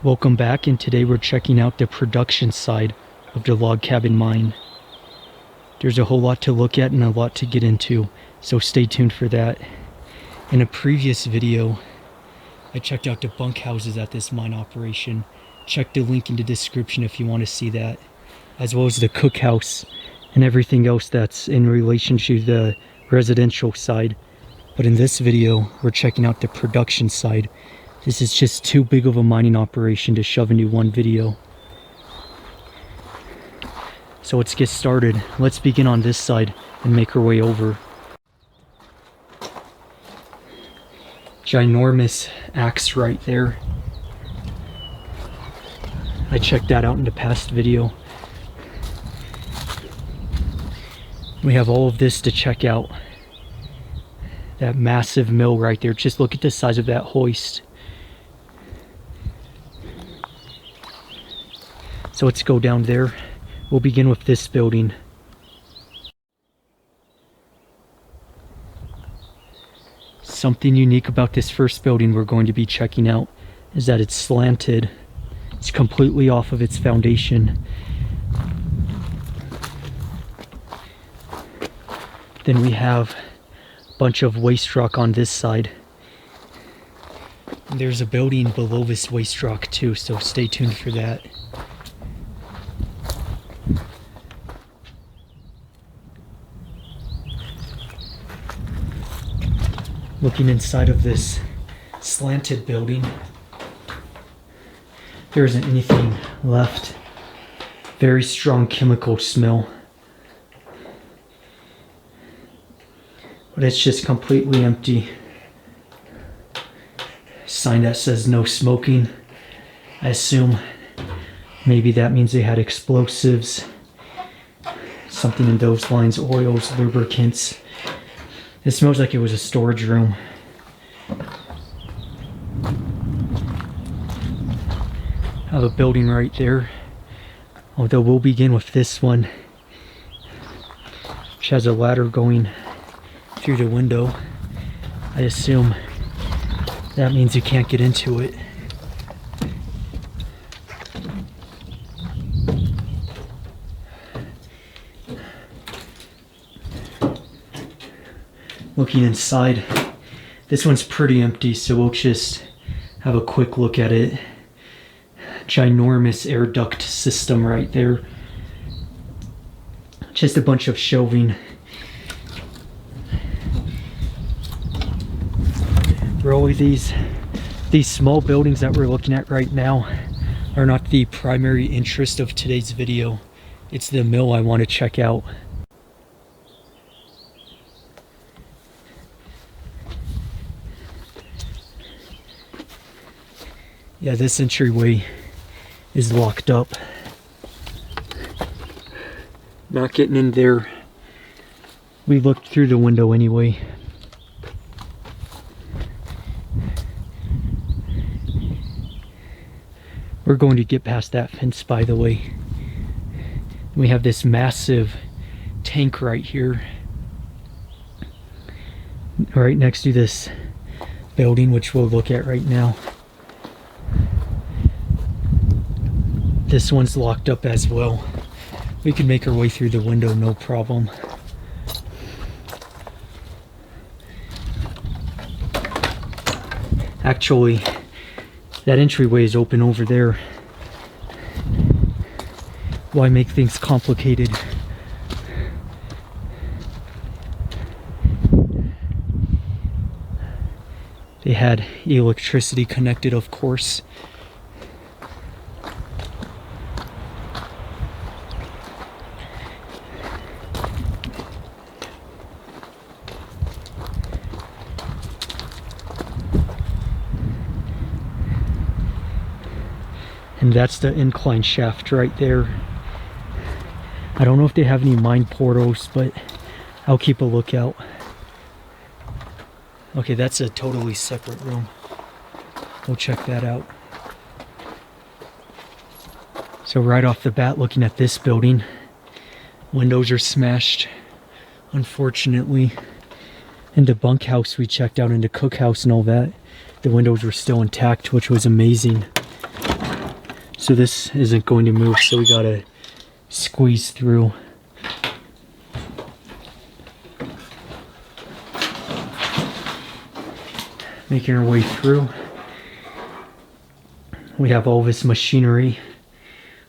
Welcome back, and today we're checking out the production side of the log cabin mine. There's a whole lot to look at and a lot to get into, so stay tuned for that. In a previous video, I checked out the bunkhouses at this mine operation. Check the link in the description if you want to see that, as well as the cookhouse and everything else that's in relation to the residential side. But in this video, we're checking out the production side. This is just too big of a mining operation to shove into one video. So let's get started. Let's begin on this side and make our way over. Ginormous axe right there. I checked that out in the past video. We have all of this to check out. That massive mill right there. Just look at the size of that hoist. So let's go down there. We'll begin with this building. Something unique about this first building we're going to be checking out is that it's slanted. It's completely off of its foundation. Then we have a bunch of waste rock on this side. And there's a building below this waste rock too, so stay tuned for that. Looking inside of this slanted building, there isn't anything left. Very strong chemical smell. But it's just completely empty. Sign that says no smoking. I assume maybe that means they had explosives. Something in those lines, oils, lubricants. It smells like it was a storage room. I have a building right there. Although we'll begin with this one, which has a ladder going through the window. I assume that means you can't get into it. Looking inside, this one's pretty empty, so we'll just have a quick look at it. Ginormous air duct system right there. Just a bunch of shelving. Really, these small buildings that we're looking at right now are not the primary interest of today's video. It's the mill I want to check out. Yeah, this entryway is locked up. Not getting in there. We looked through the window anyway. We're going to get past that fence, by the way. We have this massive tank right here, right next to this building, which we'll look at right now. This one's locked up as well. We can make our way through the window, no problem. Actually, that entryway is open over there. Why make things complicated? They had electricity connected, of course. And that's the incline shaft right there. I don't know if they have any mine portals, but I'll keep a lookout. Okay, that's a totally separate room. We'll check that out. So right off the bat, looking at this building, windows are smashed, unfortunately. In the bunkhouse we checked out, in the cookhouse and all that, the windows were still intact, which was amazing. So this isn't going to move, so we gotta squeeze through. Making our way through. We have all this machinery.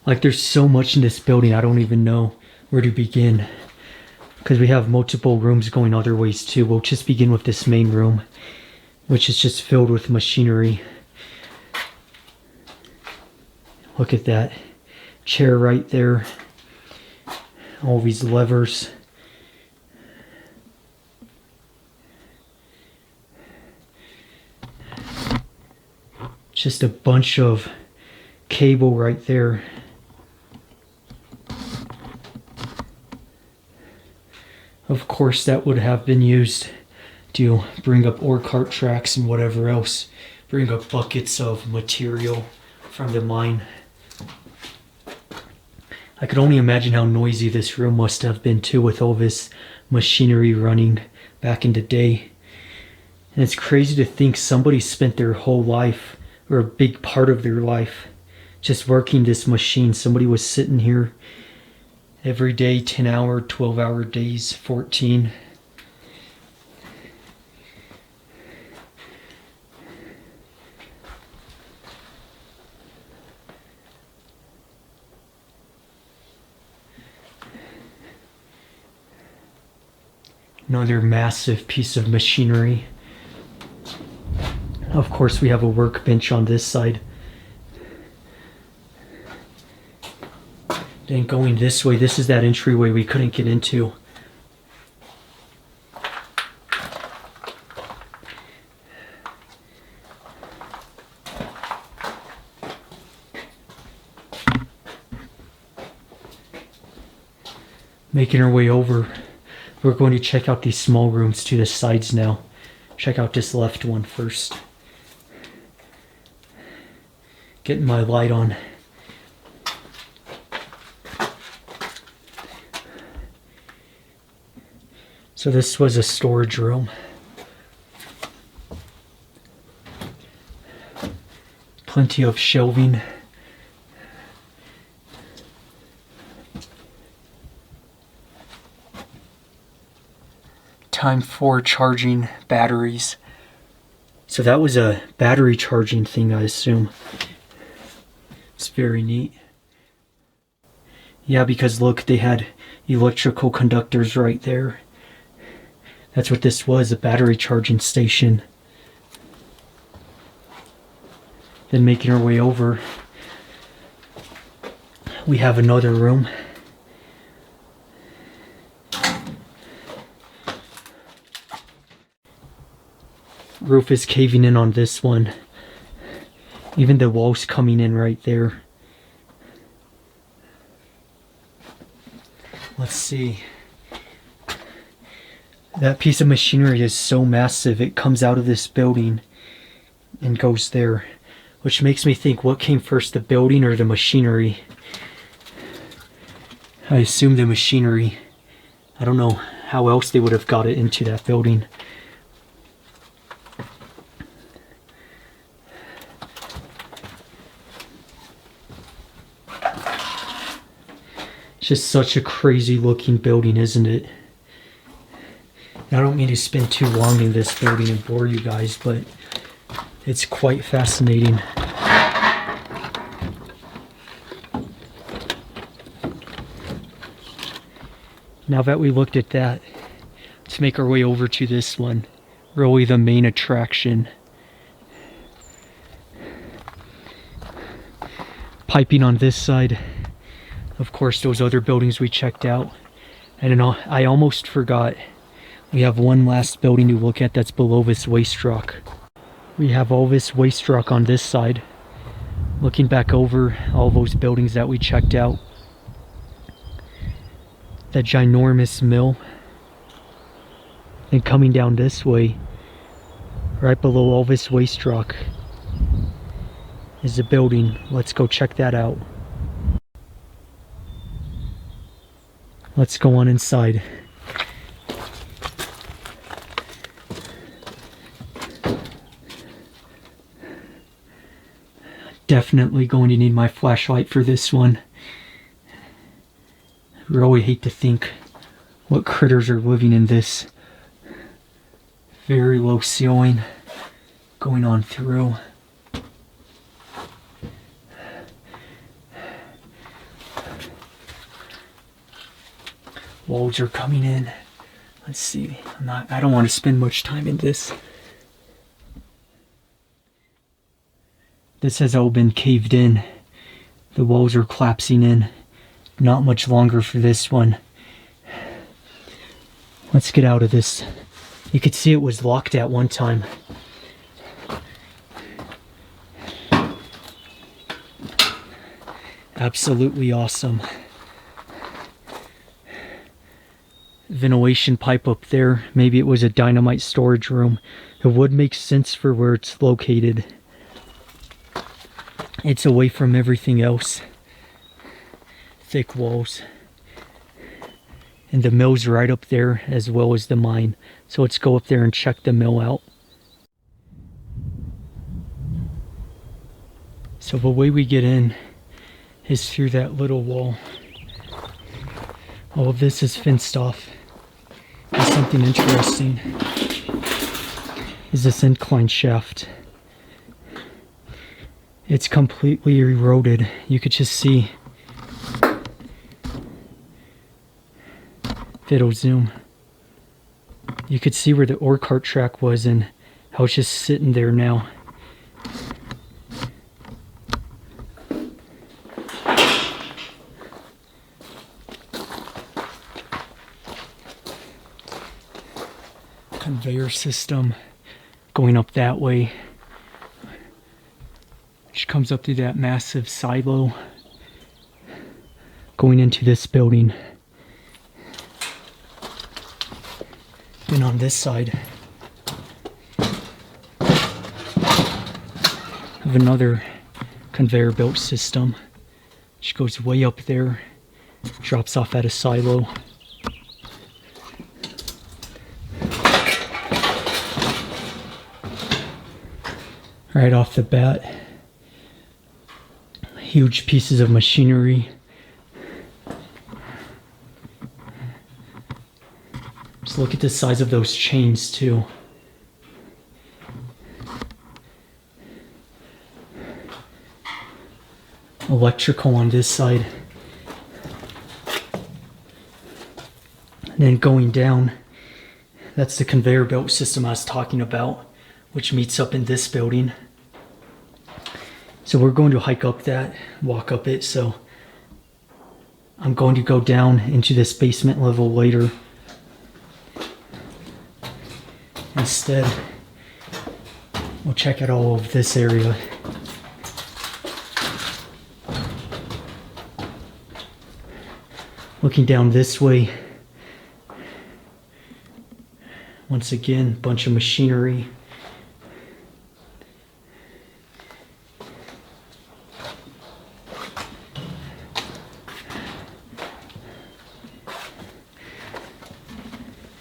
Like, there's so much in this building, I don't even know where to begin. Because we have multiple rooms going other ways too. We'll just begin with this main room, which is just filled with machinery. Look at that chair right there. All these levers. Just a bunch of cable right there. Of course, that would have been used to bring up ore cart tracks and whatever else. Bring up buckets of material from the mine. I could only imagine how noisy this room must have been too, with all this machinery running back in the day. And it's crazy to think somebody spent their whole life, or a big part of their life, just working this machine. Somebody was sitting here every day, 10-hour, 12-hour days, 14. Another massive piece of machinery. Of course, we have a workbench on this side. Then going this way, this is that entryway we couldn't get into. Making our way over. We're going to check out these small rooms to the sides now. Check out this left one first. Getting my light on. So this was a storage room. Plenty of shelving. Time for charging batteries. So that was a battery charging thing, I assume. It's very neat. Yeah, because look, they had electrical conductors right there. That's what this was, a battery charging station. Then making our way over, we have another room. Roof is caving in on this one. Even the walls coming in right there. Let's see. That piece of machinery is so massive, it comes out of this building and goes there. Which makes me think, what came first, the building or the machinery? I assume the machinery. I don't know how else they would have got it into that building. It's just such a crazy looking building, isn't it? I don't mean to spend too long in this building and bore you guys, but it's quite fascinating. Now that we looked at that, let's make our way over to this one. Really the main attraction. Piping on this side. Of course, those other buildings we checked out. And I almost forgot. We have one last building to look at that's below this waste rock. We have all this waste rock on this side. Looking back over all those buildings that we checked out. That ginormous mill. And coming down this way, right below all this waste rock, is a building. Let's go check that out. Let's go on inside. Definitely going to need my flashlight for this one. I really hate to think what critters are living in this. Very low ceiling going on through. Walls are coming in. Let's see. I don't want to spend much time in this. This has all been caved in. The walls are collapsing in. Not much longer for this one. Let's get out of this. You could see it was locked at one time. Absolutely awesome. Ventilation pipe up there. Maybe it was a dynamite storage room. It would make sense for where it's located. It's away from everything else. Thick walls. And the mill's right up there as well as the mine. So let's go up there and check the mill out. So the way we get in is through that little wall. All of this is fenced off. And something interesting is this incline shaft. It's completely eroded. You could just see. If it'll zoom. You could see where the ore cart track was and how it's just sitting there now. Conveyor system going up that way. Which comes up through that massive silo. Going into this building. Then on this side of another conveyor belt system, which goes way up there, drops off at a silo. Right off the bat, huge pieces of machinery. Just look at the size of those chains too. Electrical on this side. And then going down, that's the conveyor belt system I was talking about, which meets up in this building. So we're going to hike up that, walk up it, so I'm going to go down into this basement level later. Instead, we'll check out all of this area. Looking down this way, once again, a bunch of machinery.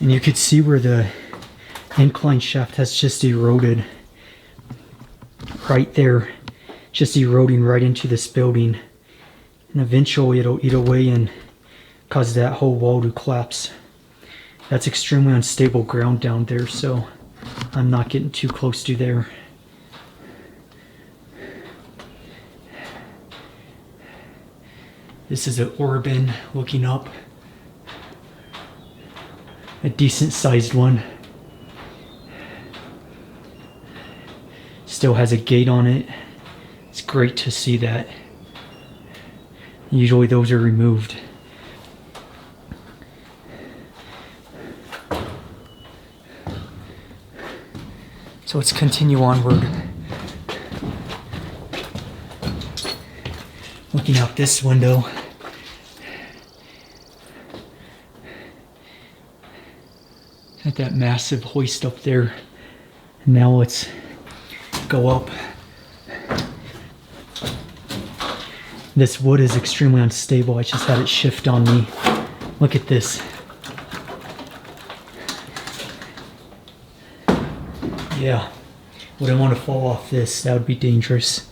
And you could see where the incline shaft has just eroded. Right there. Just eroding right into this building. And eventually it'll eat away and cause that whole wall to collapse. That's extremely unstable ground down there, so I'm not getting too close to there. This is an ore bin looking up. A decent sized one. Still has a gate on it. It's great to see that. Usually those are removed. So let's continue onward. Looking out this window. At that massive hoist up there. And now let's go up. This wood is extremely unstable. I just had it shift on me. Look at this. Yeah, wouldn't want to fall off this. That would be dangerous.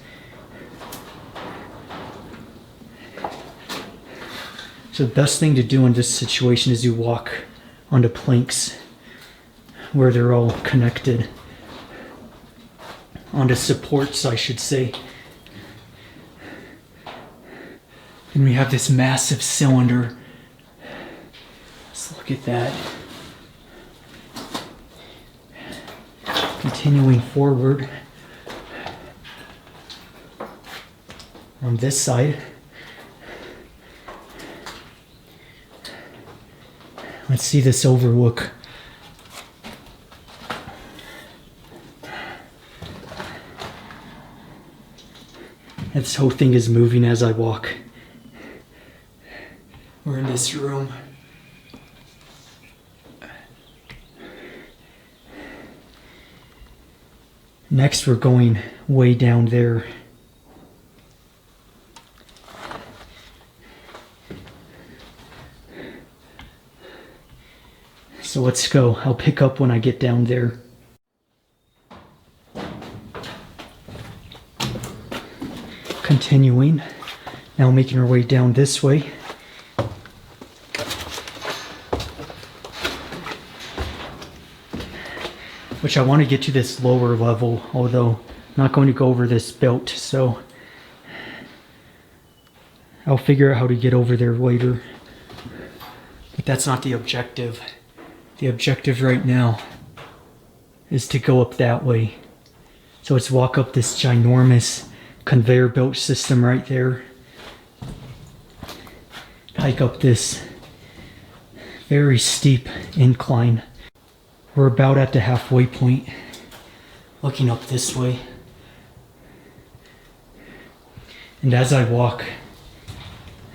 So the best thing to do in this situation is you walk onto planks where they're all connected. Onto supports, I should say. And we have this massive cylinder. Let's look at that. Continuing forward. On this side. Let's see this overlook. This whole thing is moving as I walk. We're in this room. Next, we're going way down there. So let's go. I'll pick up when I get down there. Continuing. Now making our way down this way. Which I want to get to this lower level, although I'm not going to go over this belt, so I'll figure out how to get over there later. But that's not the objective. The objective right now is to go up that way. So let's walk up this ginormous conveyor belt system right there. Hike up this very steep incline. We're about at the halfway point, looking up this way. And as I walk,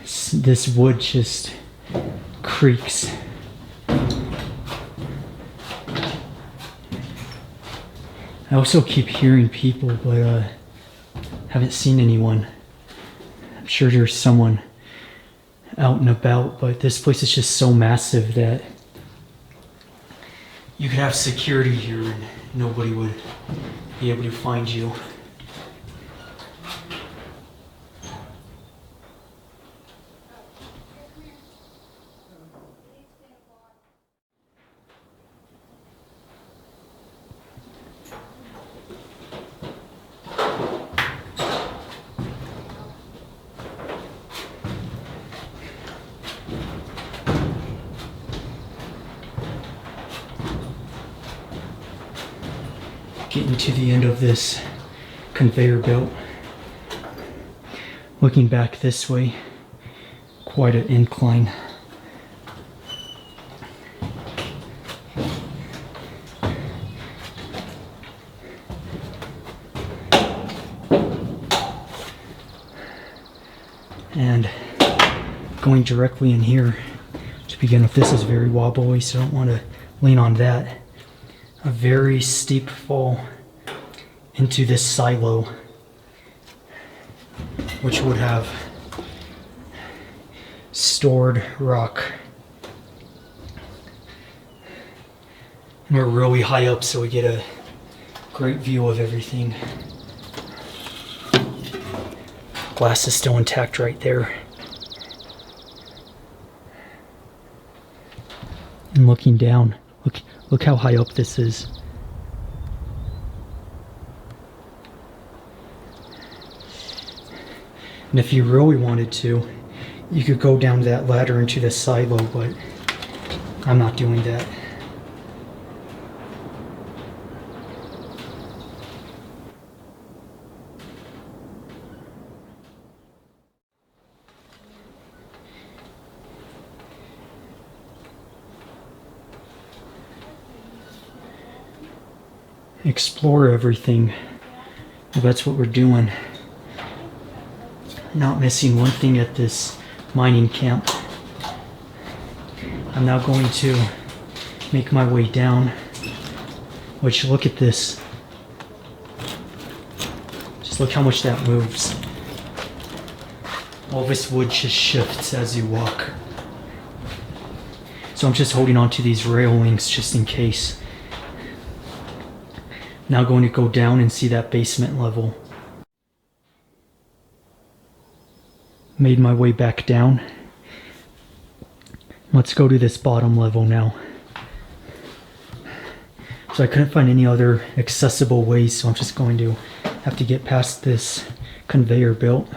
this wood just creaks. I also keep hearing people, but haven't seen anyone. I'm sure there's someone out and about, but this place is just so massive that you could have security here and nobody would be able to find you. Getting to the end of this conveyor belt. Looking back this way, quite an incline. And going directly in here to begin with, this is very wobbly, so I don't want to lean on that. A very steep fall into this silo, which would have stored rock. And we're really high up, so we get a great view of everything. Glass is still intact right there. And looking down, look how high up this is. And if you really wanted to, you could go down that ladder into the silo, but I'm not doing that. Explore everything. Well, that's what we're doing. Not missing one thing at this mining camp. I'm now going to make my way down, which, look at this. Just look how much that moves. All this wood just shifts as you walk. So I'm just holding on to these railings just in case. Now going to go down and see that basement level. Made my way back down. Let's go to this bottom level now. So I couldn't find any other accessible ways, so I'm just going to have to get past this conveyor belt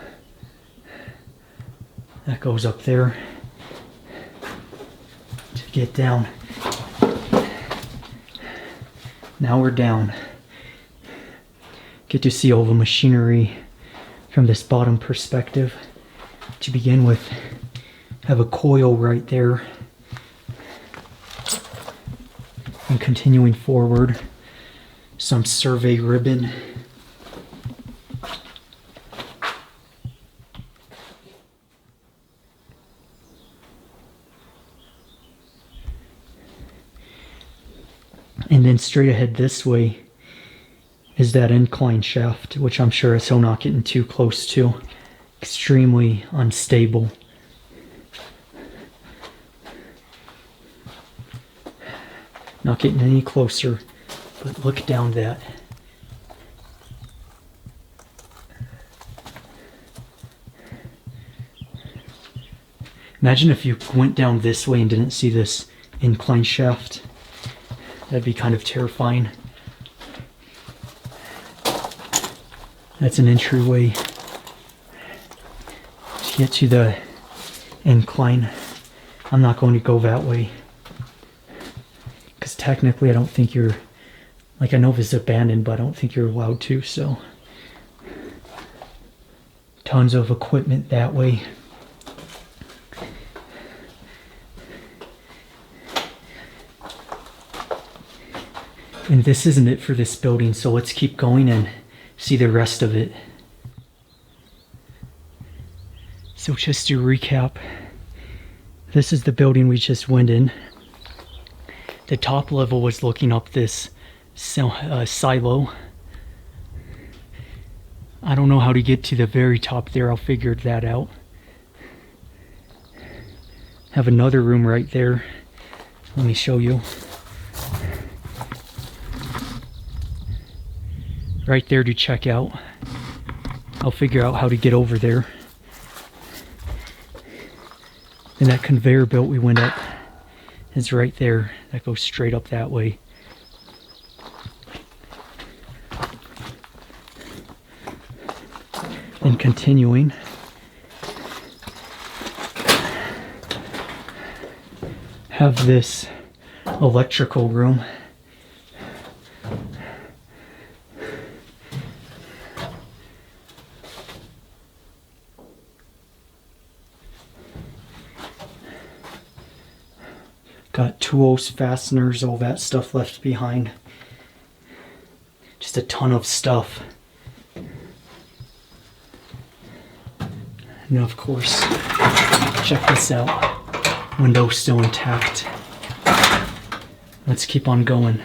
that goes up there to get down. Now we're down. Get to see all the machinery from this bottom perspective. To begin with, have a coil right there. And continuing forward, some survey ribbon. And then straight ahead this way is that incline shaft, which I'm sure it's not getting too close to. Extremely unstable. Not getting any closer, but look down that. Imagine if you went down this way and didn't see this incline shaft. That'd be kind of terrifying. That's an entryway to get to the incline. I'm not going to go that way. Because technically I don't think you're, like I know this is abandoned, but I don't think you're allowed to, so. Tons of equipment that way. And this isn't it for this building, so let's keep going and see the rest of it. So just to recap, this is the building we just went in. The top level was looking up this silo. I don't know how to get to the very top there. I'll figure that out. Have another room right there. Let me show you. Right there to check out. I'll figure out how to get over there. And that conveyor belt we went up is right there. That goes straight up that way. And continuing, have this electrical room. Got tools, fasteners, all that stuff left behind. Just a ton of stuff. And of course, check this out. Window's still intact. Let's keep on going.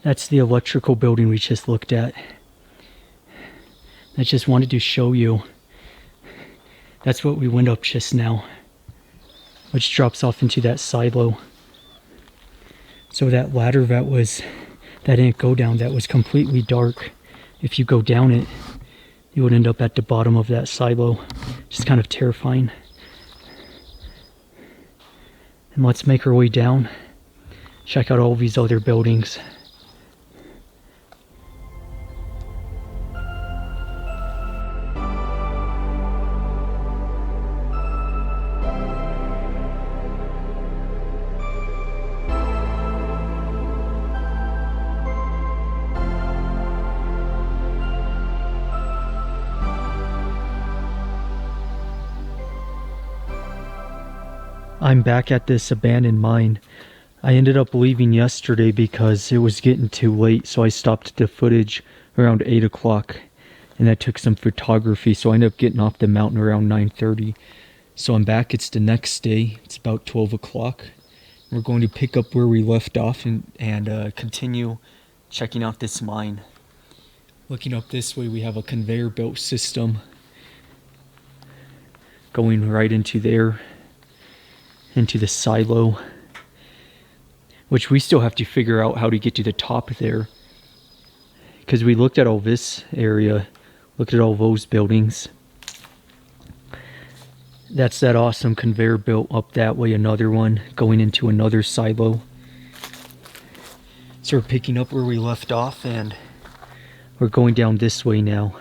That's the electrical building we just looked at. I just wanted to show you. That's what we went up just now, which drops off into that silo. So that ladder that didn't go down, that was completely dark. If you go down it, you would end up at the bottom of that silo. Just kind of terrifying. And let's make our way down. Check out all these other buildings. I'm back at this abandoned mine. I ended up leaving yesterday because it was getting too late, so I stopped the footage around 8 o'clock and I took some photography, so I ended up getting off the mountain around 9:30. So I'm back. It's the next day. It's about 12 o'clock. We're going to pick up where we left off and continue checking out this mine. Looking up this way, we have a conveyor belt system going right into there, into the silo, which we still have to figure out how to get to the top there, because we looked at all this area, looked at all those buildings, That's that awesome conveyor belt up that way, another one going into another silo. So we're picking up where we left off and we're going down this way now.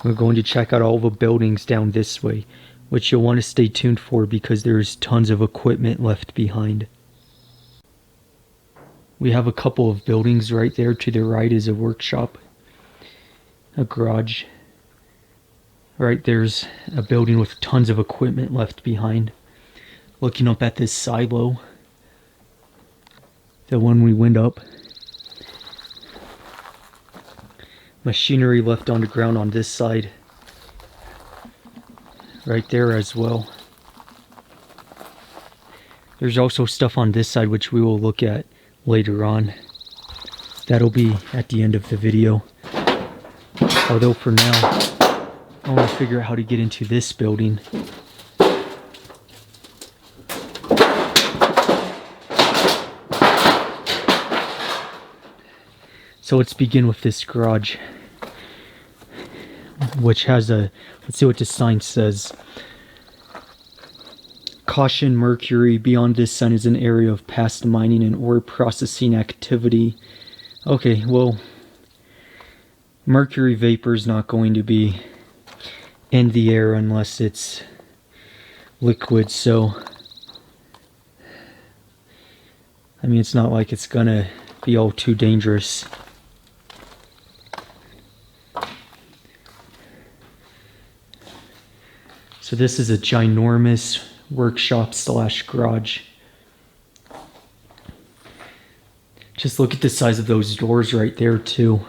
We're going to check out all the buildings down this way, which you'll want to stay tuned for because there's tons of equipment left behind. We have a couple of buildings right there. To the right is a workshop, a garage. Right there's a building with tons of equipment left behind. Looking up at this silo, the one we went up. Machinery left on the ground on this side. Right there as well. There's also stuff on this side which we will look at later on. That'll be at the end of the video. Although for now, I want to figure out how to get into this building. So let's begin with this garage, which has a, let's see what the sign says. Caution, mercury. Beyond this sign is an area of past mining and ore processing activity. Okay, well, mercury vapor is not going to be in the air unless it's liquid, so I mean, it's not like it's gonna be all too dangerous. So this is a ginormous workshop slash garage. Just look at the size of those doors right there too.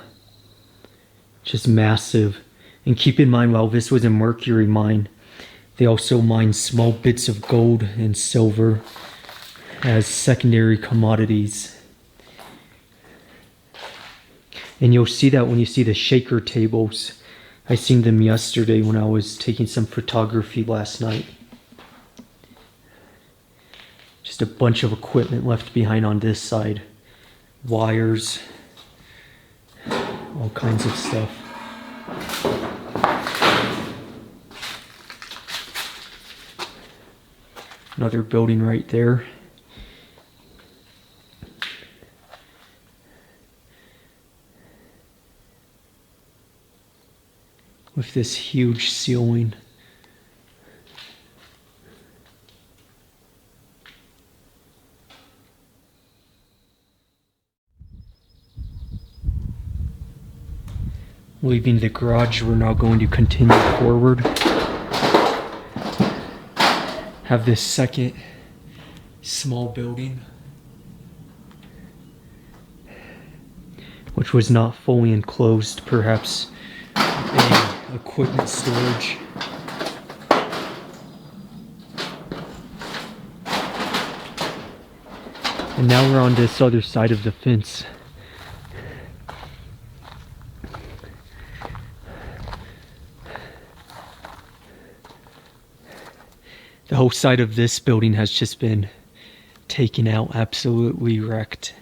Just massive. And keep in mind, while this was a mercury mine, they also mined small bits of gold and silver as secondary commodities. And you'll see that when you see the shaker tables. I seen them yesterday when I was taking some photography last night. Just a bunch of equipment left behind on this side. Wires, all kinds of stuff. Another building right there. With this huge ceiling. Leaving the garage, we're now going to continue forward. Have this second small building, which was not fully enclosed, perhaps equipment storage. And now we're on this other side of the fence. The whole side of this building has just been taken out, absolutely wrecked.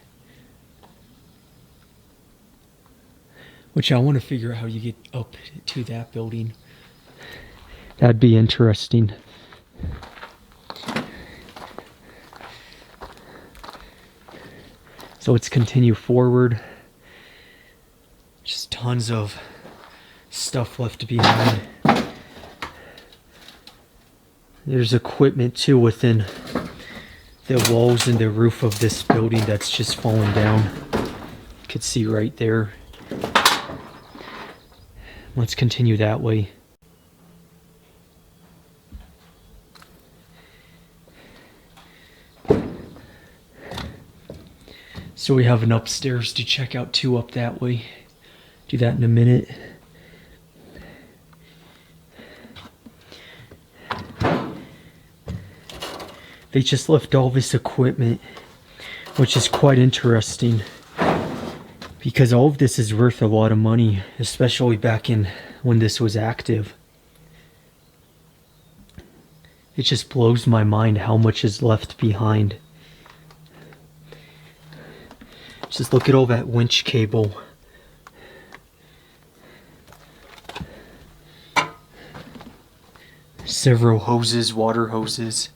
Which I want to figure out how you get up to that building. That'd be interesting. So let's continue forward. Just tons of stuff left behind. There's equipment too within the walls and the roof of this building that's just fallen down. You could see right there. Let's continue that way. So we have an upstairs to check out too up that way. Do that in a minute. They just left all this equipment, which is quite interesting because all of this is worth a lot of money, especially back in when this was active. It just blows my mind how much is left behind. Just look at all that winch cable. several hoses, water hoses,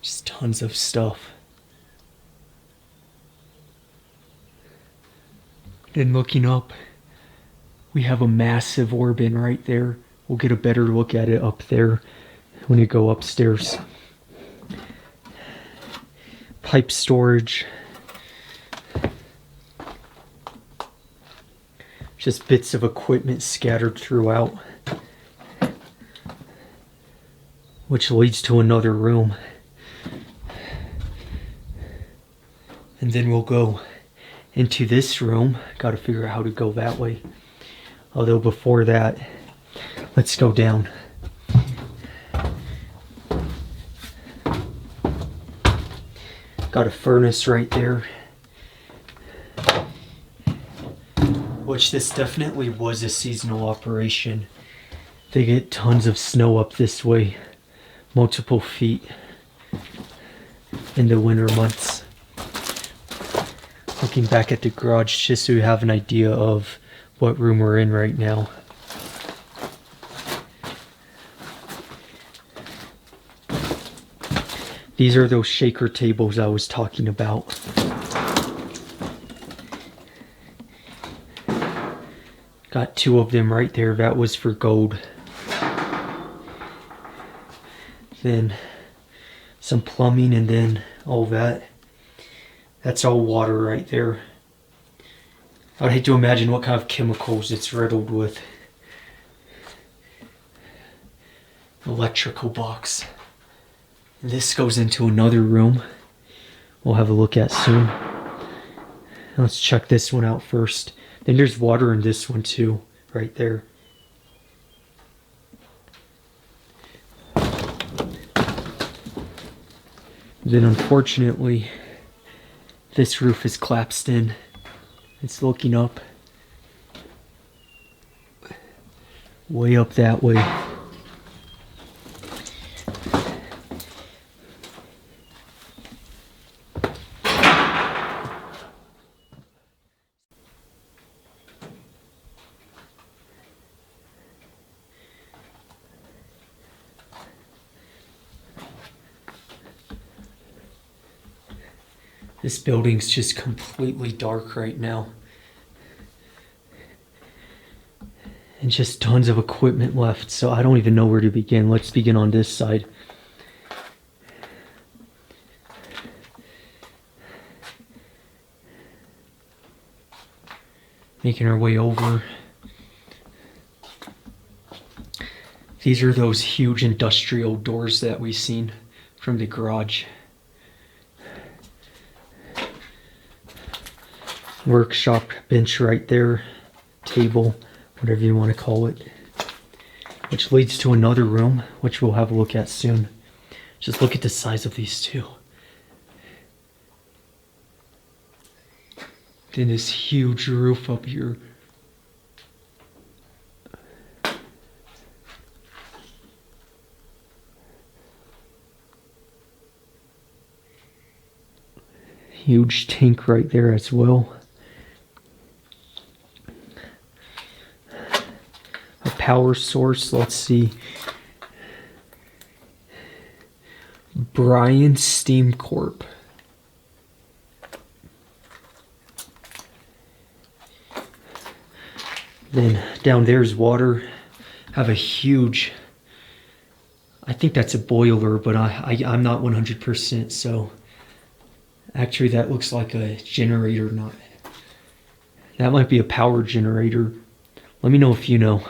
just tons of stuff. Then looking up, we have a massive ore bin right there. We'll get a better look at it up there when you go upstairs. Pipe storage. Just bits of equipment scattered throughout, which leads to another room. And then we'll go into this room. Got to figure out how to go that way. Although before that, let's go down. Got a furnace right there. Which this definitely was a seasonal operation. They get tons of snow up this way. Multiple feet in the winter months. Looking back at the garage just so you have an idea of what room we're in right now. These are those shaker tables I was talking about. Got two of them right there. That was for gold. Then some plumbing, and then all that. That's all water right there. I'd hate to imagine what kind of chemicals it's riddled with. Electrical box. And this goes into another room we'll have a look at soon. Let's check this one out first. Then there's water in this one too, right there. Then unfortunately, this roof is collapsed in. It's looking up. Way up that way. This building's just completely dark right now. And just tons of equipment left, so I don't even know where to begin. Let's begin on this side. Making our way over. These are those huge industrial doors that we've seen from the garage. Workshop bench right there, table, whatever you want to call it, which leads to another room, which we'll have a look at soon. Just look at the size of these two. Then this huge roof up here. Huge tank right there as well. Power source, let's see. Bryan Steam Corp. Then down there's water. Have a huge, I think that's a boiler, but I'm not 100%, so actually that looks like a generator, not, that might be a power generator. Let me know if you know.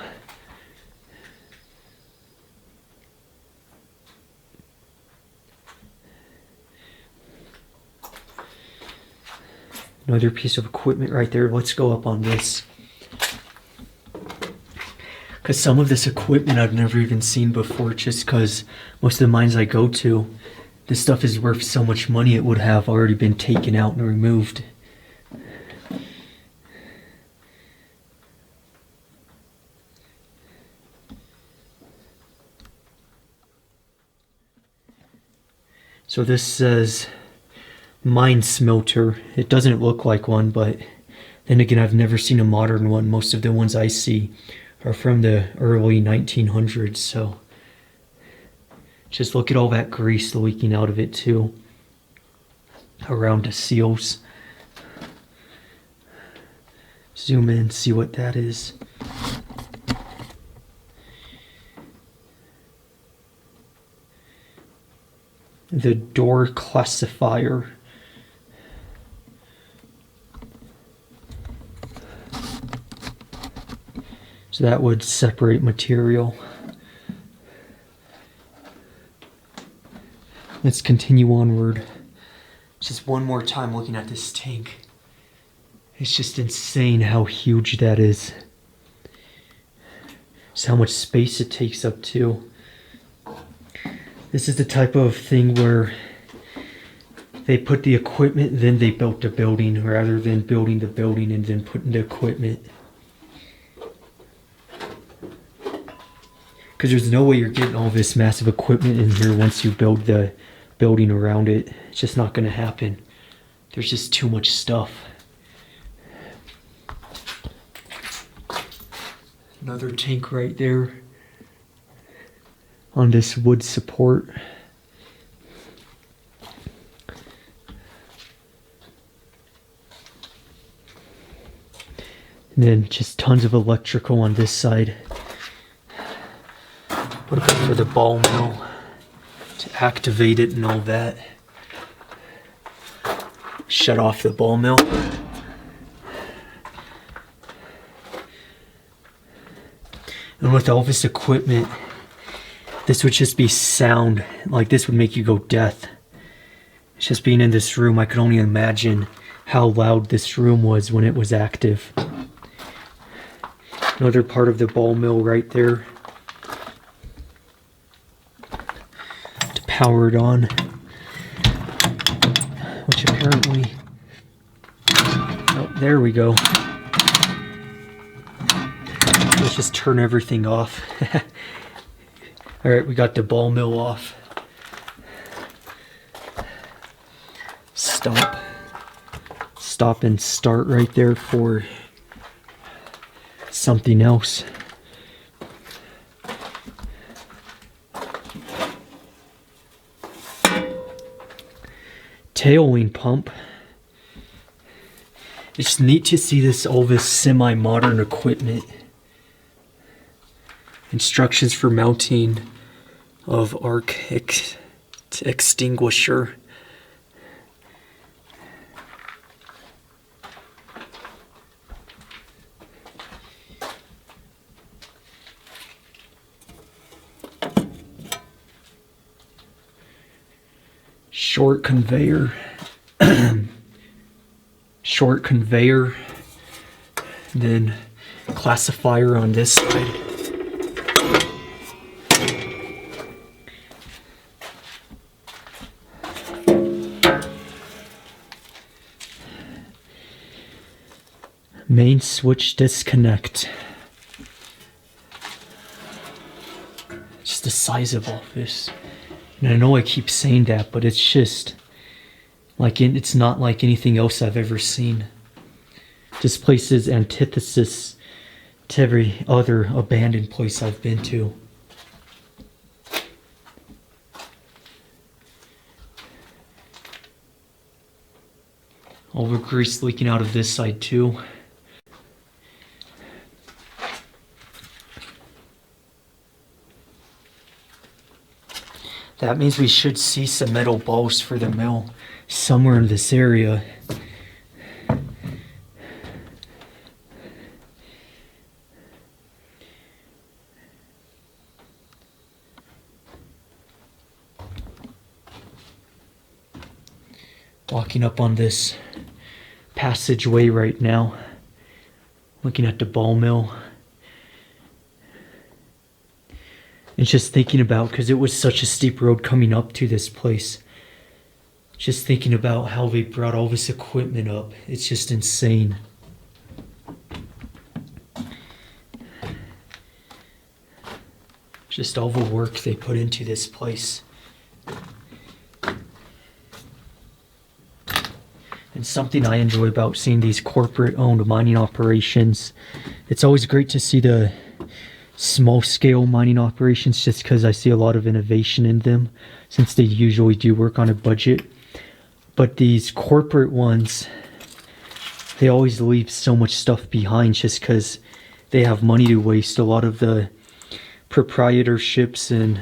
Another piece of equipment right there. Let's go up on this. Because some of this equipment I've never even seen before, just because most of the mines I go to, this stuff is worth so much money it would have already been taken out and removed. So this says mine smelter. It doesn't look like one, but then again, I've never seen a modern one. Most of the ones I see are from the early 1900s, so Just look at all that grease leaking out of it too, around the seals. Zoom in, see what that is. The door classifier. So that would separate material. Let's continue onward. Just one more time looking at this tank. It's just insane how huge that is. Just how much space it takes up too. This is the type of thing where they put the equipment, then they built the building, rather than building the building and then putting the equipment. Because there's no way you're getting all this massive equipment in here once you build the building around it. It's just not going to happen. There's just too much stuff. Another tank right there on this wood support. And then just tons of electrical on this side. Put it for the ball mill to activate it and all that. Shut off the ball mill. And with all this equipment, this would just be sound. Like this would make you go deaf. It's just being in this room, I could only imagine how loud this room was when it was active. Another part of the ball mill right there. To power it on. Which apparently... Oh, there we go. Let's just turn everything off. Alright, we got the ball mill off. Stump. Stop and start right there for something else. Tailwing pump. It's neat to see this, all this semi-modern equipment. Instructions for mounting of arc extinguisher. Short conveyor. Short conveyor. Then classifier on this side. Main switch disconnect. Just the size of all this. And I know I keep saying that, but it's just like it's not like anything else I've ever seen. This place is antithesis to every other abandoned place I've been to. All the grease leaking out of this side too. That means we should see some metal balls for the mill somewhere in this area. Walking up on this passageway right now, looking at the ball mill. And just thinking about, because it was such a steep road coming up to this place, just thinking about how they brought all this equipment up. It's just insane. Just all the work they put into this place. And something I enjoy about seeing these corporate owned mining operations, it's always great to see the small scale mining operations just because I see a lot of innovation in them since they usually do work on a budget. But these corporate ones, they always leave so much stuff behind just because they have money to waste. A lot of the proprietorships and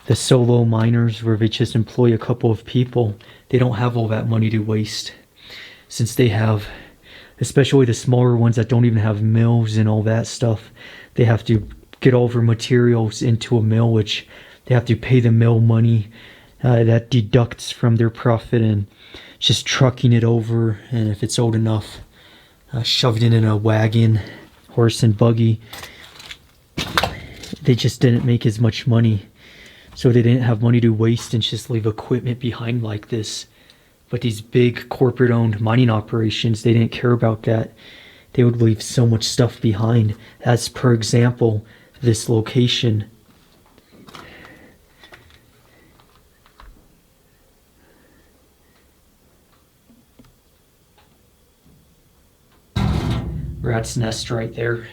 the solo miners where they just employ a couple of people, they don't have all that money to waste since they have, especially the smaller ones that don't even have mills and all that stuff, they have to get all their materials into a mill, which they have to pay the mill money. That deducts from their profit, and just trucking it over, and if it's old enough, shoved it in a wagon, horse and buggy. They just didn't make as much money, so they didn't have money to waste and just leave equipment behind like this. But these big corporate owned mining operations, they didn't care about that. They would leave so much stuff behind, as per example this location. Rat's nest right there.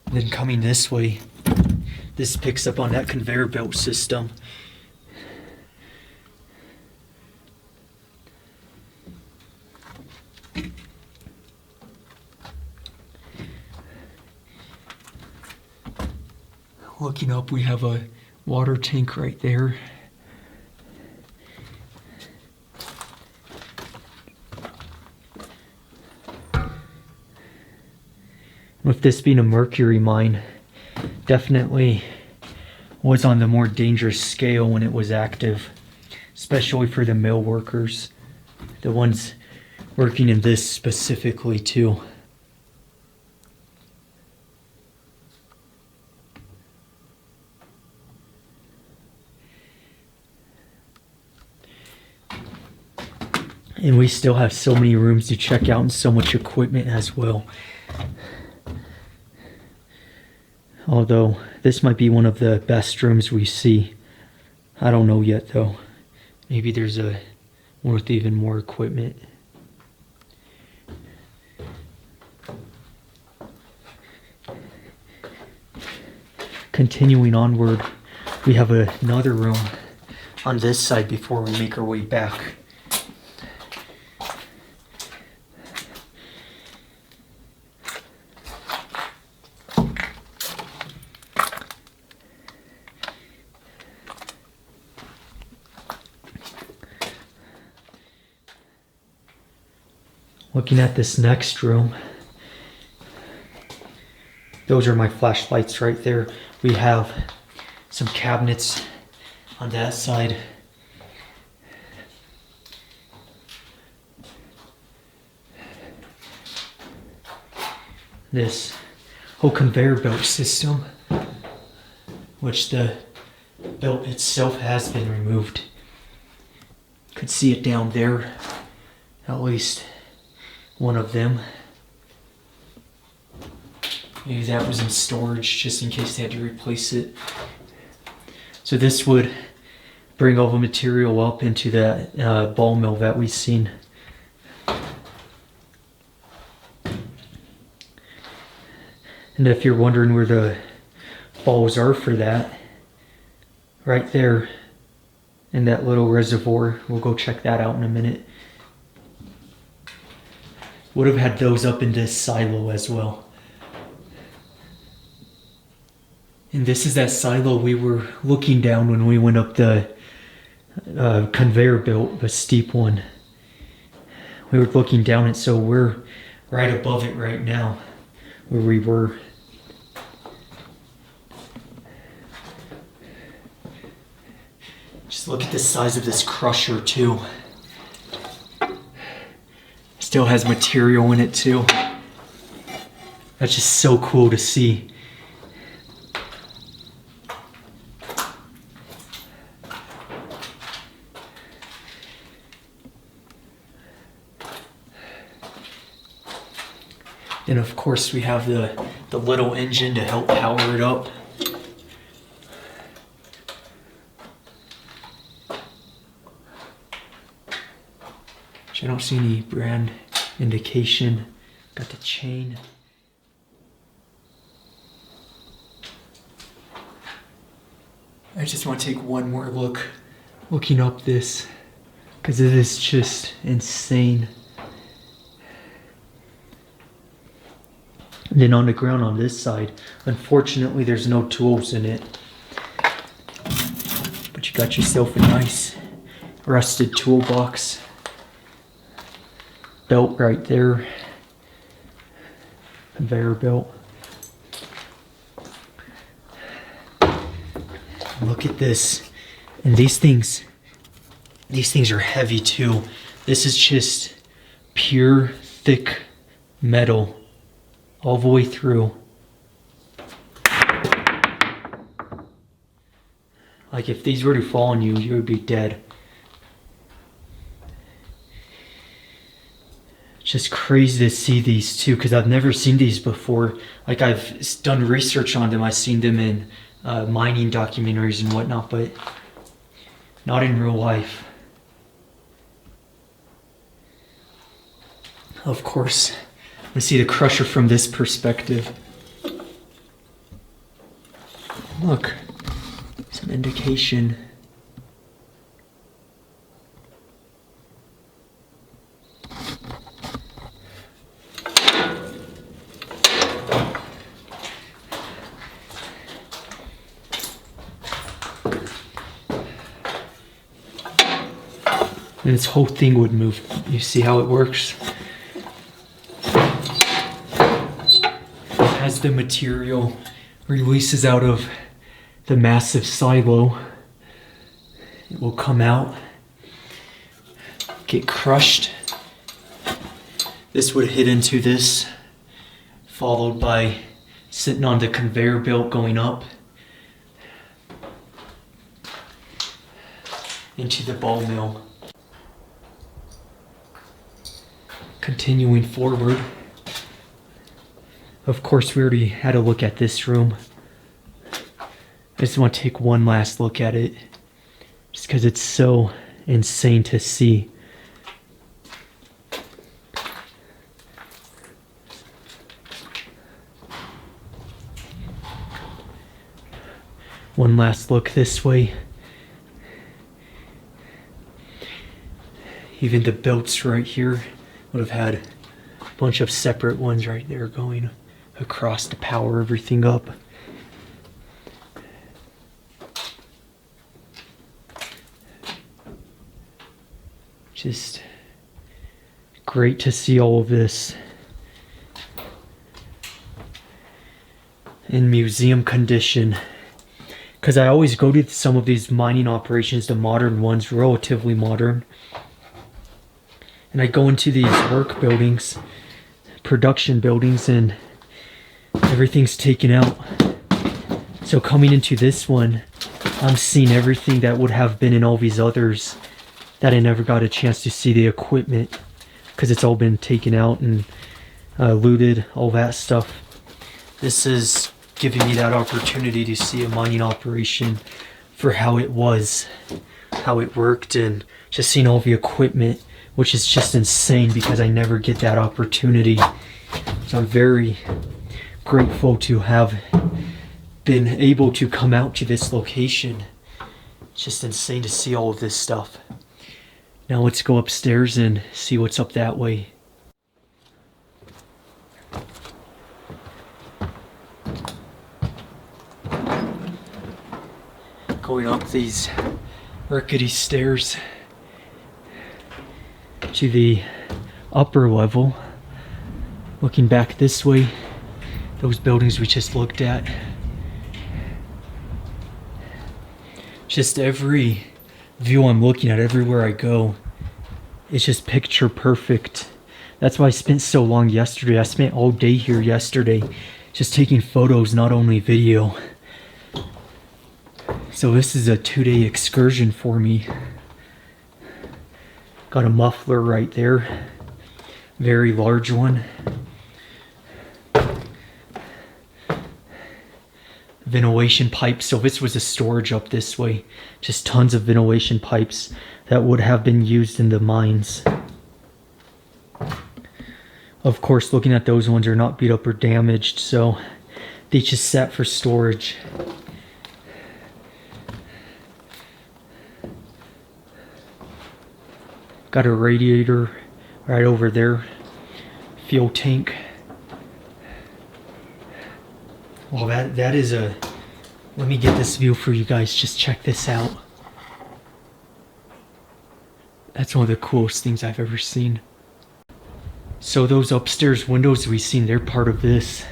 And then coming this way, this picks up on that conveyor belt system. Looking up, we have a water tank right there. With this being a mercury mine, definitely was on the more dangerous scale when it was active, especially for the mill workers, the ones working in this specifically too. And we still have so many rooms to check out and so much equipment as well. Although this might be one of the best rooms we see. I don't know yet though. Maybe there's a one with even more equipment. Continuing onward, we have another room on this side before we make our way back. Looking at this next room, those are my flashlights right there. We have some cabinets on that side. This whole conveyor belt system, which the belt itself has been removed. Could see it down there, at least one of them. Maybe that was in storage just in case they had to replace it. So this would bring all the material up into that ball mill that we've seen. And if you're wondering where the balls are for that, right there in that little reservoir, we'll go check that out in a minute. Would have had those up in this silo as well. And this is that silo we were looking down when we went up the conveyor belt, the steep one. We were looking down it, so we're right above it right now, where we were. Just look at the size of this crusher too. Still has material in it too. That's just so cool to see. And of course we have the little engine to help power it up. I don't see any brand indication. Got the chain. I just want to take one more look, looking up this, because it is just insane. And then on the ground on this side, unfortunately there's no tools in it. But you got yourself a nice rusted toolbox. Belt right there. Conveyor belt. Look at this. And these things are heavy too. This is just pure thick metal all the way through. Like if these were to fall on you, you would be dead. Just crazy to see these too, because I've never seen these before. Like I've done research on them. I've seen them in mining documentaries and whatnot, but not in real life. Of course, let's see the crusher from this perspective. Look, some indication. And this whole thing would move. You see how it works? As the material releases out of the massive silo, it will come out, get crushed. This would hit into this, followed by sitting on the conveyor belt going up into the ball mill. Continuing forward, of course we already had a look at this room. I just want to take one last look at it, just because it's so insane to see. One last look this way. Even the belts right here would have had a bunch of separate ones right there going across to power everything up. Just great to see all of this in museum condition. Because I always go to some of these mining operations, the modern ones, relatively modern. And I go into these work buildings, production buildings, and everything's taken out. So coming into this one, I'm seeing everything that would have been in all these others that I never got a chance to see the equipment, because it's all been taken out and looted, all that stuff. This is giving me that opportunity to see a mining operation for how it was, how it worked, and just seeing all the equipment, which is just insane because I never get that opportunity. So I'm very grateful to have been able to come out to this location. It's just insane to see all of this stuff. Now let's go upstairs and see what's up that way. Going up these rickety stairs to the upper level. Looking back this way, those buildings we just looked at. Just every view I'm looking at, everywhere I go, it's just picture perfect. That's why I spent so long yesterday. I spent all day here yesterday just taking photos, not only video. So this is a 2-day excursion for me. Got a muffler right there, very large one. Ventilation pipes. So this was a storage up this way. Just tons of ventilation pipes that would have been used in the mines. Of course, looking at those ones are not beat up or damaged, so they just sat for storage. Got a radiator right over there. Fuel tank. Well, that is a... Let me get this view for you guys. Just check this out. That's one of the coolest things I've ever seen. So those upstairs windows we've seen, they're part of this.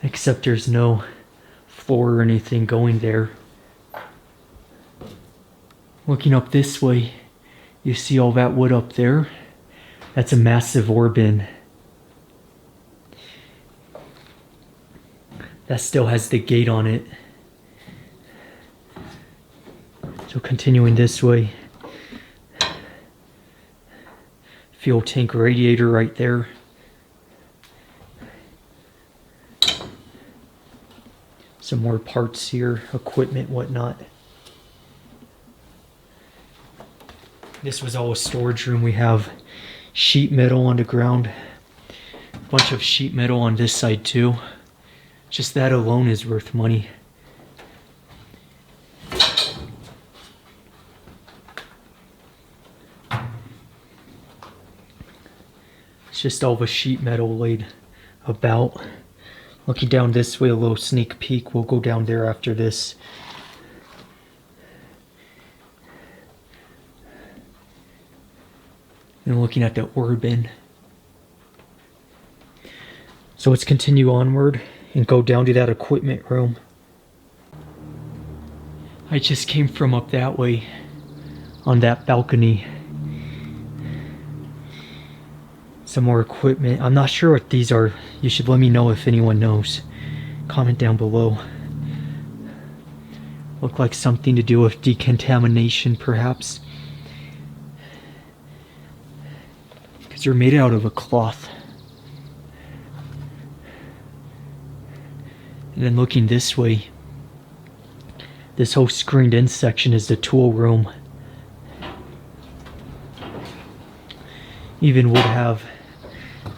Except there's no floor or anything going there. Looking up this way, you see all that wood up there? That's a massive ore bin. That still has the gate on it. So continuing this way. Fuel tank radiator right there. Some more parts here, equipment, whatnot. This was all a storage room. We have sheet metal on the ground. A bunch of sheet metal on this side too. Just that alone is worth money. It's just all the sheet metal laid about. Looking down this way, a little sneak peek. We'll go down there after this. And looking at the ore bin. So let's continue onward and go down to that equipment room. I just came from up that way on that balcony. Some more equipment. I'm not sure what these are. You should let me know if anyone knows. Comment down below. Look like something to do with decontamination, perhaps. Because they're made out of a cloth. And then looking this way, this whole screened in section is the tool room. Even would have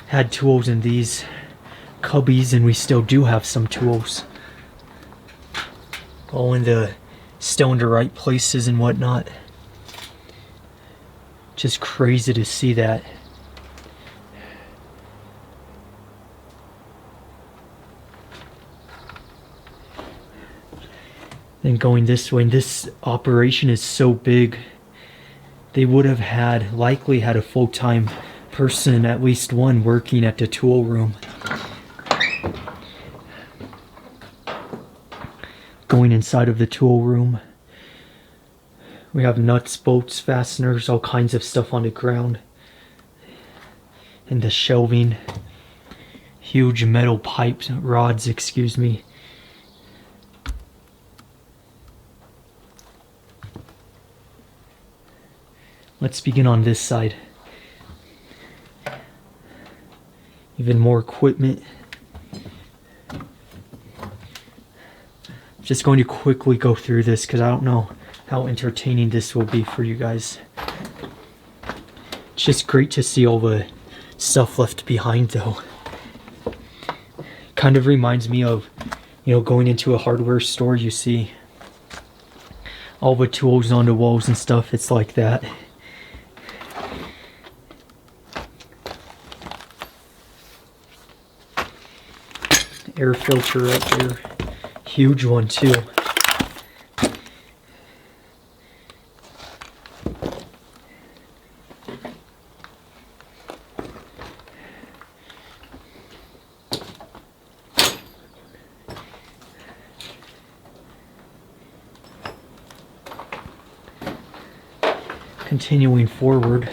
had tools in these cubbies, and we still do have some tools. All in the still in the right places and whatnot. Just crazy to see that. Then going this way, and this operation is so big, they would have likely had a full-time person, at least one, working at the tool room. Going inside of the tool room, we have nuts, bolts, fasteners, all kinds of stuff on the ground. And the shelving, huge metal pipes, rods, excuse me. Let's begin on this side. Even more equipment. Just going to quickly go through this because I don't know how entertaining this will be for you guys. It's just great to see all the stuff left behind though. Kind of reminds me of, you know, going into a hardware store, you see all the tools on the walls and stuff. It's like that. Air filter right there. Huge one too. Continuing forward,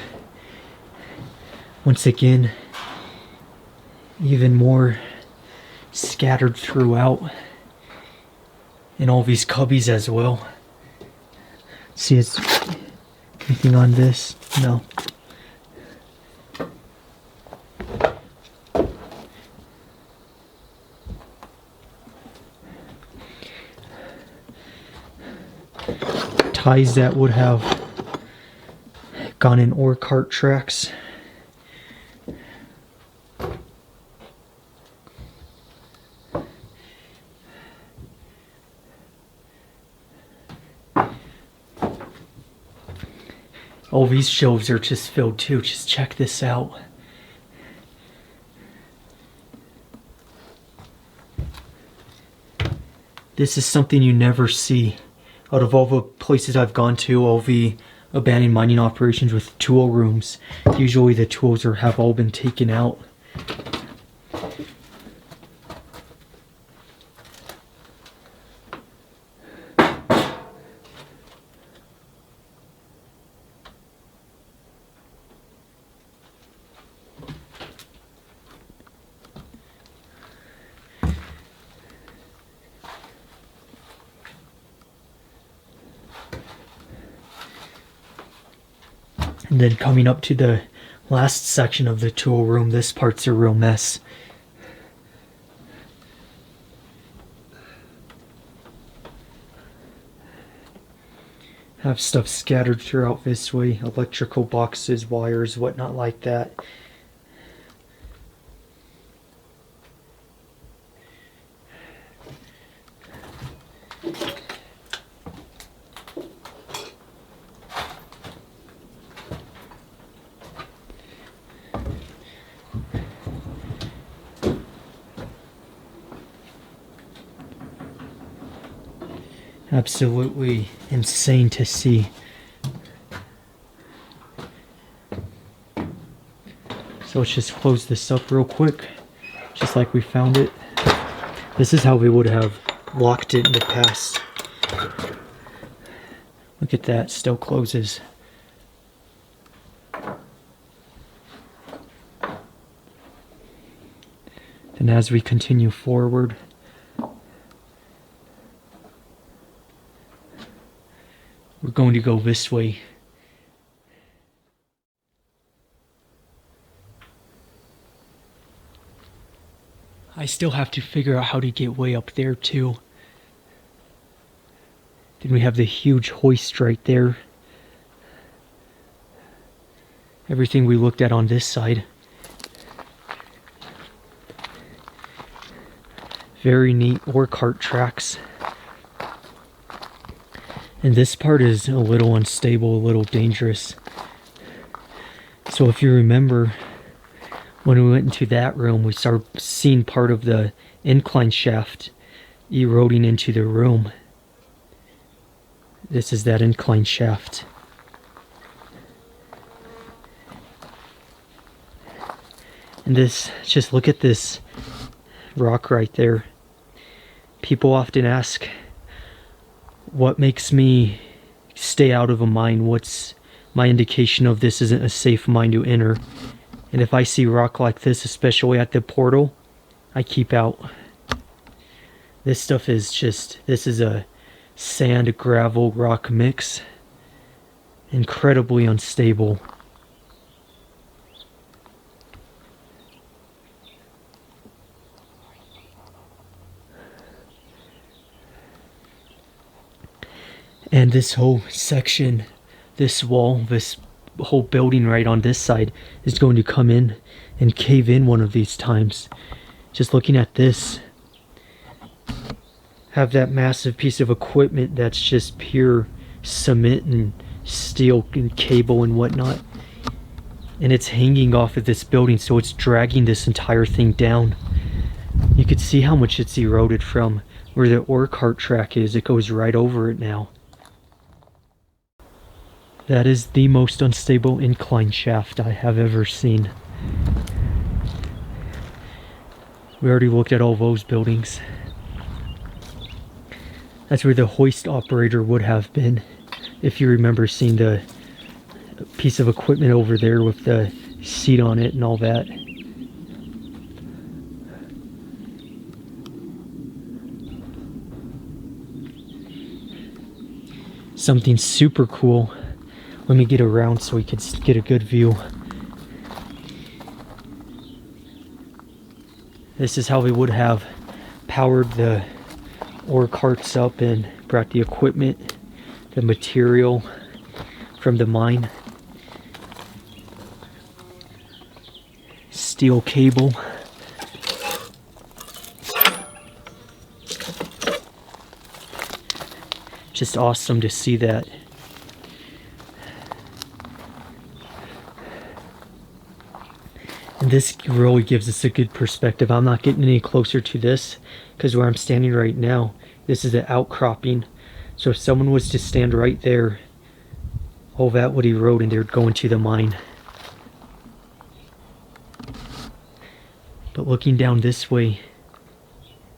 once again, even more scattered throughout in all these cubbies as well. See, it's anything on this? No. Ties that would have gone in ore cart tracks. All these shelves are just filled too. Just check this out. This is something you never see. Out of all the places I've gone to, all the abandoned mining operations with tool rooms, usually the tools have all been taken out. And then coming up to the last section of the tool room, this part's a real mess. Have stuff scattered throughout this way, electrical boxes, wires, whatnot like that. Absolutely insane to see. So let's just close this up real quick, just like we found it. This is how we would have locked it in the past. Look at that, still closes. Then as we continue forward, we're going to go this way. I still have to figure out how to get way up there too. Then we have the huge hoist right there. Everything we looked at on this side. Very neat ore cart tracks. And this part is a little unstable, a little dangerous. So if you remember, when we went into that room, we started seeing part of the incline shaft eroding into the room. This is that incline shaft. And this, just look at this rock right there. People often ask, what makes me stay out of a mine? What's my indication of this isn't a safe mine to enter? And if I see rock like this, especially at the portal, I keep out. This stuff is just, this is a sand, gravel, rock mix. Incredibly unstable. And this whole section, this wall, this whole building right on this side is going to come in and cave in one of these times. Just looking at this, have that massive piece of equipment that's just pure cement and steel and cable and whatnot. And it's hanging off of this building, so it's dragging this entire thing down. You could see how much it's eroded from where the ore cart track is. It goes right over it now. That is the most unstable incline shaft I have ever seen. We already looked at all those buildings. That's where the hoist operator would have been, if you remember seeing the piece of equipment over there with the seat on it and all that. Something super cool. Let me get around so we could get a good view. This is how we would have powered the ore carts up and brought the equipment, the material from the mine. Steel cable. Just awesome to see that. And this really gives us a good perspective. I'm not getting any closer to this because where I'm standing right now, this is an outcropping. So if someone was to stand right there, all that would erode and they would go into the mine. But looking down this way,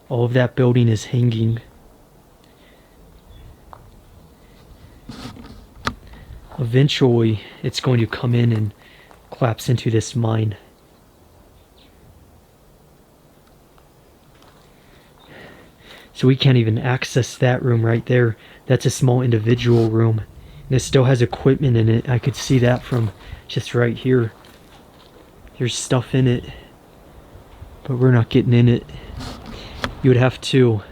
all of that building is hanging. Eventually, it's going to come in and collapse into this mine. So we can't even access that room right there. That's a small individual room. And it still has equipment in it. I could see that from just right here. There's stuff in it, but we're not getting in it. You would have to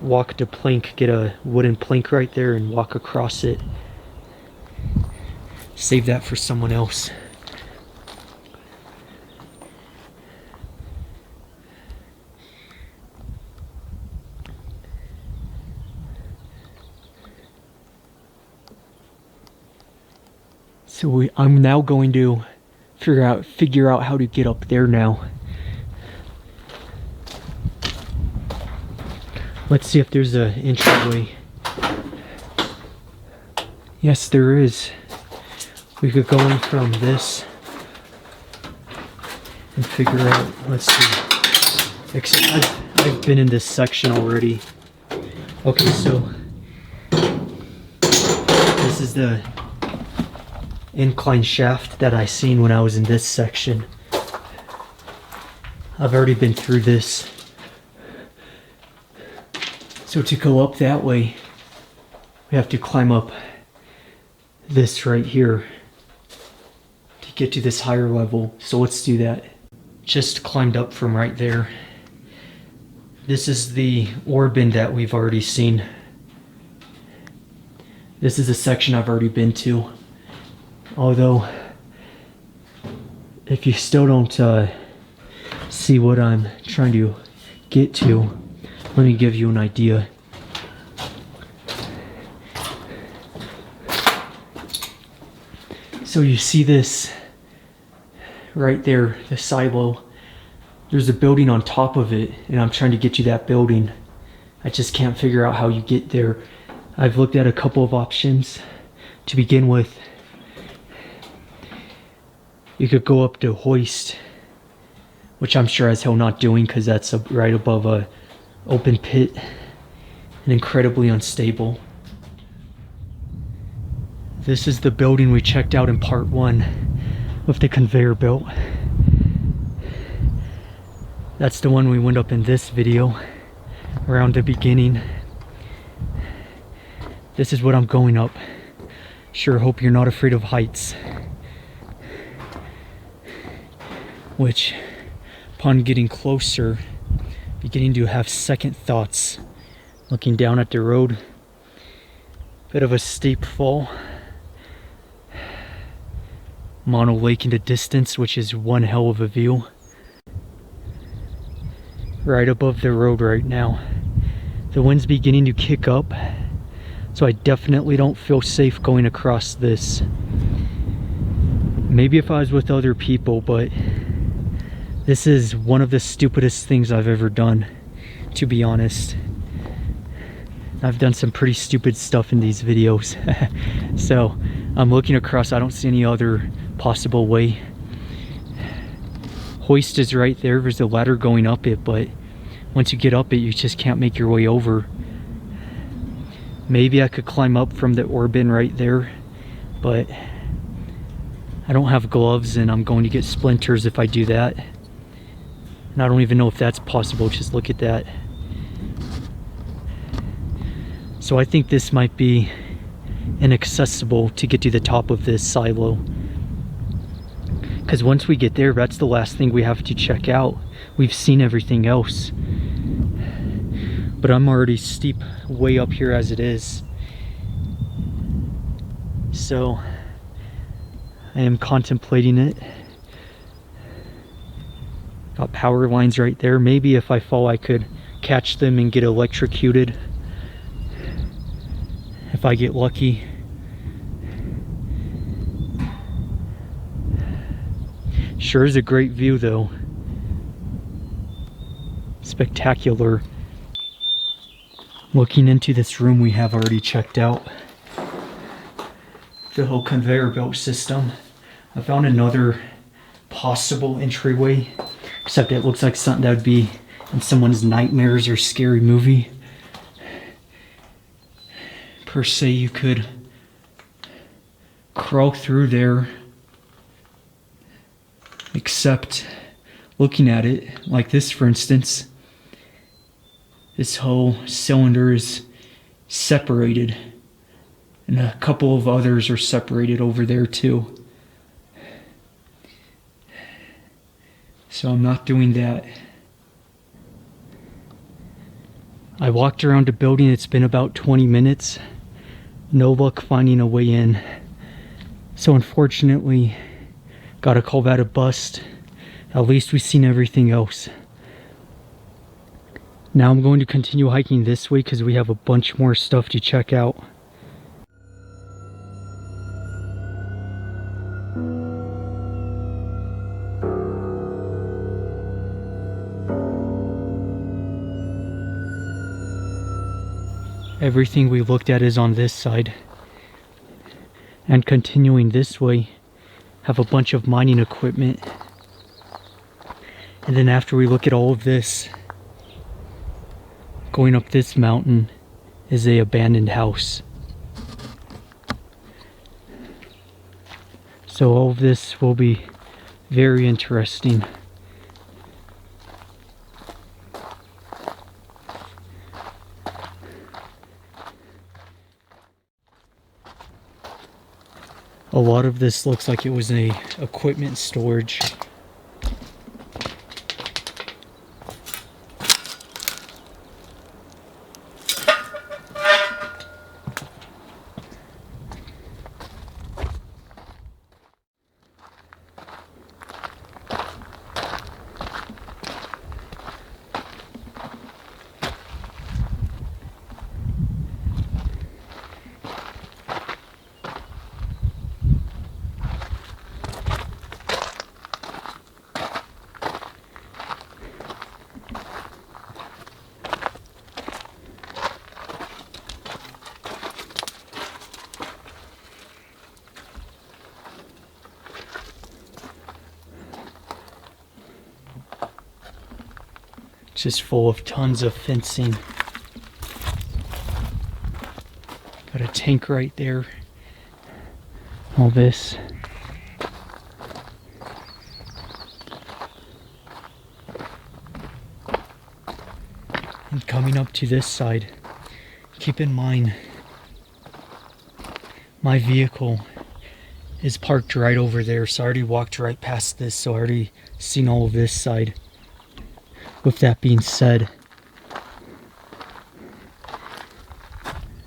walk the plank, get a wooden plank right there and walk across it. Save that for someone else. So I'm now going to figure out how to get up there now. Let's see if there's an entryway. Yes, there is. We could go in from this and figure out, let's see. I've been in this section already. Okay, so this is the incline shaft that I seen when I was in this section. I've already been through this. So to go up that way, we have to climb up this right here to get to this higher level. So let's do that. Just climbed up from right there. This is the ore bin that we've already seen. This is a section I've already been to. Although, if you still don't see what I'm trying to get to, let me give you an idea. So you see this right there, the silo. There's a building on top of it, and I'm trying to get to that building. I just can't figure out how you get there. I've looked at a couple of options. To begin with, you could go up to hoist, which I'm sure as hell not doing because that's right above a open pit and incredibly unstable. This is the building we checked out in part 1 with the conveyor belt. That's the one we went up in this video around the beginning. This is what I'm going up. Sure hope you're not afraid of heights. Which, upon getting closer, beginning to have second thoughts. Looking down at the road, bit of a steep fall. Mono Lake in the distance, which is one hell of a view. Right above the road right now. The wind's beginning to kick up, so I definitely don't feel safe going across this. Maybe if I was with other people, but this is one of the stupidest things I've ever done, to be honest. I've done some pretty stupid stuff in these videos. So I'm looking across, I don't see any other possible way. Hoist is right there, there's a ladder going up it, but once you get up it, you just can't make your way over. Maybe I could climb up from the ore bin right there, but I don't have gloves and I'm going to get splinters if I do that. And I don't even know if that's possible, just look at that. So I think this might be inaccessible to get to the top of this silo. Because once we get there, that's the last thing we have to check out. We've seen everything else. But I'm already steep way up here as it is. So I am contemplating it. Got power lines right there. Maybe if I fall I could catch them and get electrocuted. If I get lucky. Sure is a great view though. Spectacular. Looking into this room we have already checked out. The whole conveyor belt system. I found another possible entryway, except it looks like something that would be in someone's nightmares or scary movie. Per se, you could crawl through there, except looking at it like this, for instance, this whole cylinder is separated, and a couple of others are separated over there too. So I'm not doing that. I walked around the building, it's been about 20 minutes. No luck finding a way in. So unfortunately, gotta call that a bust. At least we've seen everything else. Now I'm going to continue hiking this way because we have a bunch more stuff to check out. Everything we looked at is on this side. And continuing this way, have a bunch of mining equipment. And then after we look at all of this, going up this mountain is a abandoned house. So all of this will be very interesting. A lot of this looks like it was a equipment storage. Just full of tons of fencing. Got a tank right there. All this. And coming up to this side, keep in mind my vehicle is parked right over there, so I already walked right past this, so I already seen all of this side. With that being said,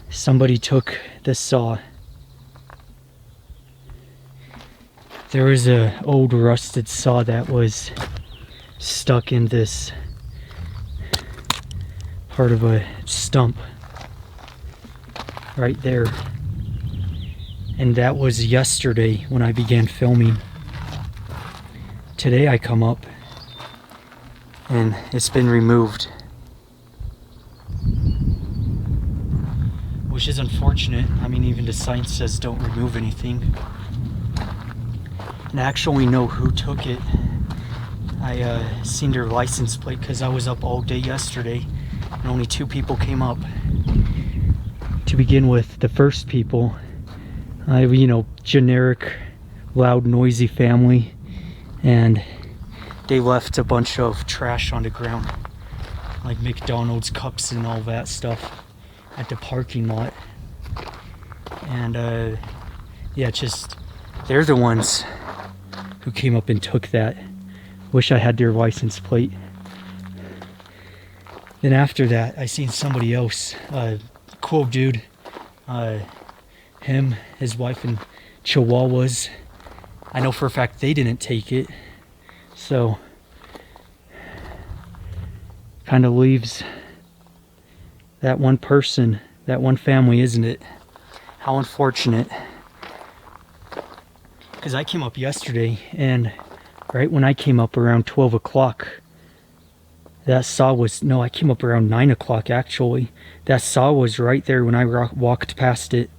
somebody took this saw. There was an old rusted saw that was stuck in this part of a stump right there. And that was yesterday when I began filming. Today I come up and it's been removed, which is unfortunate. I mean, even the sign says don't remove anything. And I actually know who took it. I seen their license plate because I was up all day yesterday and only 2 people came up. To begin with, the first people, generic, loud, noisy family, and they left a bunch of trash on the ground, like McDonald's cups and all that stuff at the parking lot. And yeah, just they're the ones who came up and took that. Wish I had their license plate. Then after that, I seen somebody else, cool dude, him, his wife, and Chihuahuas. I know for a fact they didn't take it. So, kind of leaves that one person, that one family, isn't it? How unfortunate. Because I came up yesterday and right when I came up around 12 o'clock. That saw was, no, I came up around 9 o'clock actually. That saw was right there when I walked past it.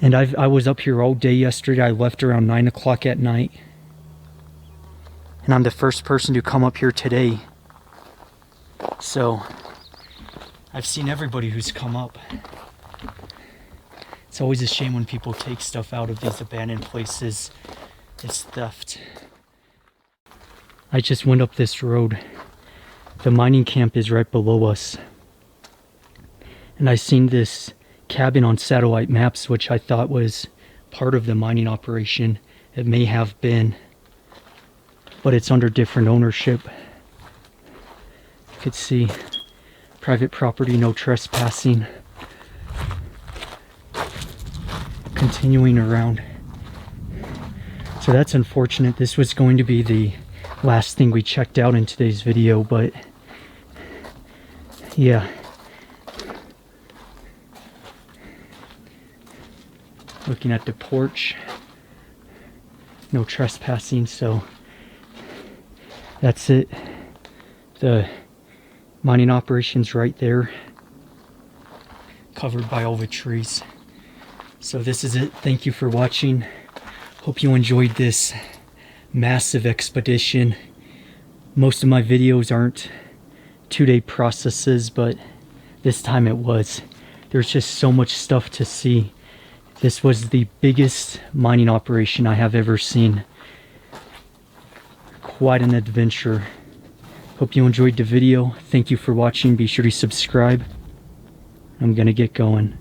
And I was up here all day yesterday. I left around 9 o'clock at night. And I'm the first person to come up here today. So, I've seen everybody who's come up. It's always a shame when people take stuff out of these abandoned places. It's theft. I just went up this road. The mining camp is right below us. And I seen this cabin on satellite maps, which I thought was part of the mining operation. It may have been, but it's under different ownership. You could see private property, no trespassing. Continuing around. So that's unfortunate. This was going to be the last thing we checked out in today's video, but yeah. Looking at the porch, no trespassing, so that's it. The mining operation's right there, covered by all the trees. So this is it. Thank you for watching. Hope you enjoyed this massive expedition. Most of my videos aren't 2-day processes, but this time it was. There's just so much stuff to see. This was the biggest mining operation I have ever seen. Quite an adventure. Hope you enjoyed the video. Thank you for watching. Be sure to subscribe. I'm gonna get going.